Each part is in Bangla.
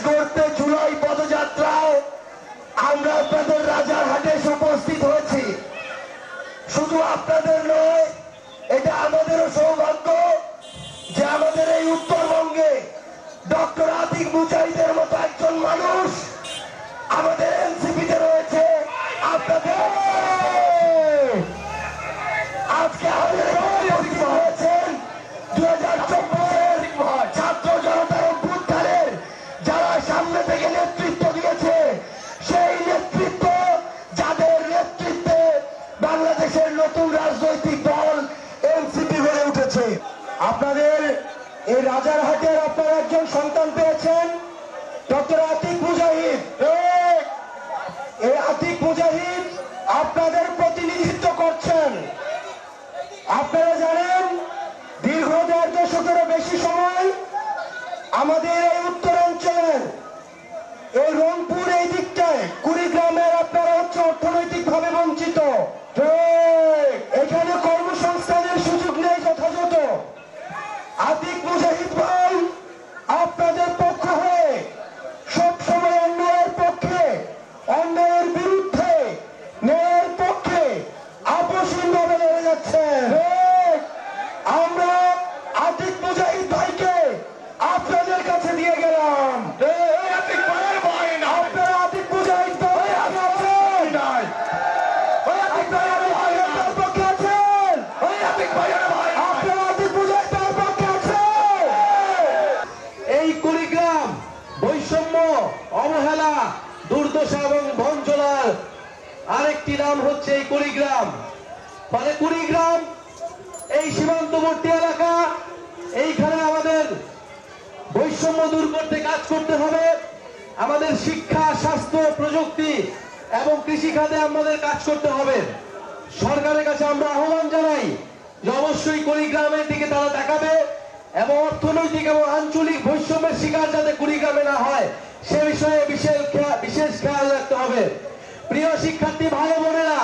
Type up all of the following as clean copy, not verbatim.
করতে জুলাই পদযাত্রায় আমরা আপনাদের রাজারহাটে উপস্থিত হয়েছি। শুধু আপনাদের নয়, এটা আমাদেরও সৌভাগ্য যে আমাদের এই উত্তরবঙ্গে ডক্টর আতিক মুজাহিদের মতো একজন মানুষ আমাদের এনসিপিতে রয়েছে। আপনাদের আজকে হয়েছেন 2024 ছাত্র জনতার অভ্যুত্থানের যারা সামনে থেকে নেতৃত্ব দিয়েছে, সেই নেতৃত্ব যাদের নেতৃত্বে বাংলাদেশের নতুন রাজনৈতিক দল এনসিপি গড়ে উঠেছে। আপনাদের এই রাজারহাটের আপনারা একজন সন্তান পেয়েছেন, ডক্টর আতিক মুজাহিদ। এই আতিক মুজাহিদ আপনাদের প্রতিনিধিত্ব করছেন। আপনারা জানেন দীর্ঘ 1.5 দশকেরও বেশি সময় আমাদের এই উত্তরাঞ্চলের এই রংপুর এই দিকটায় কুড়িগ্রামের আপনারা হচ্ছে অর্থনৈতিকভাবে বঞ্চিত। এখানে কর্মসংস্থানের সুযোগ নেই যথাযথ। আতিক মুজাহিদ ভাই আপনাদের পক্ষ হয়ে সবসময় অন্যায়ের পক্ষে, অন্যায়ের বিরুদ্ধে, ন্যায়ের পক্ষে আপোষহীনভাবে লড়ে যাচ্ছেন। আমরা আতিক মুজাহিদ ভাইকে আপনাদের কাছে দিয়ে গেলাম। আপনারা আতিক মুজাহিদ ভাই আছেন, তার পক্ষে আছেন, আপনারা আতিক মুজাহিদ তার পক্ষে আছেন। এই কুড়িগ্রাম বৈষম্য, অবহেলা, দুর্দশা এবং বঞ্চনার আরেকটি নাম হচ্ছে এই কুড়িগ্রাম। ফলে কুড়িগ্রাম এই সীমান্তবর্তী এলাকা, এইখানে আমাদের বৈষম্য দূর করতে কাজ করতে হবে। আমাদের শিক্ষা, স্বাস্থ্য, প্রযুক্তি এবং কৃষি খাতে আমাদের কাজ করতে হবে। সরকারের কাছে আমরা আহ্বান জানাই যে অবশ্যই কুড়িগ্রামের দিকে তারা দেখাবে এবং অর্থনৈতিক এবং আঞ্চলিক বৈষম্যের শিকার যাতে কুড়িগ্রামে না হয় সে বিষয়ে বিশেষ খেয়াল রাখতে হবে। প্রিয় শিক্ষার্থী ভাই বোনেরা,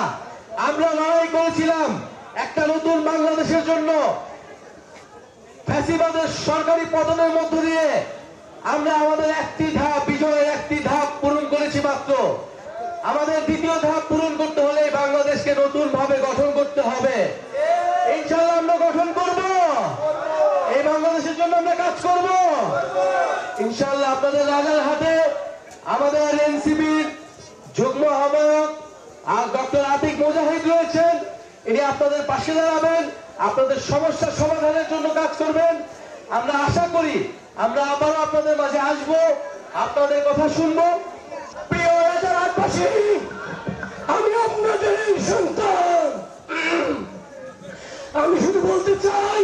আমরা লড়াই করেছিলাম একটা নতুন বাংলাদেশের জন্য। ফ্যাসিবাদের সরকারি পতনের মধ্য দিয়ে আমরা আমাদের একটি ধাপ, বিজয়ের একটি ধাপ পূরণ করেছি মাত্র। আমাদের দ্বিতীয় ধাপ পূরণ করতে হলে বাংলাদেশকে নতুন ভাবে গঠন করতে হবে। ইনশাআল্লাহ আমরা গঠন করব, এই বাংলাদেশের জন্য আমরা কাজ করব ইনশাআল্লাহ। আপনাদের রাজারহাটে আমাদের এনসিপির যুগ্ম আহ্বায়ক ডক্টর আতিক মুজাহিদ রয়েছেন। ইনি আপনাদের পাশে দাঁড়াবেন, আপনাদের সমস্যার সমাধানের জন্য কাজ করবেন। আমরা আশা করি আমরা আবারও আপনাদের মাঝে আসব, আপনাদের কথা শুনবো। প্রিয় রাজারহাটবাসী, আমি আপনাদের সন্তান। আমি শুধু বলতে চাই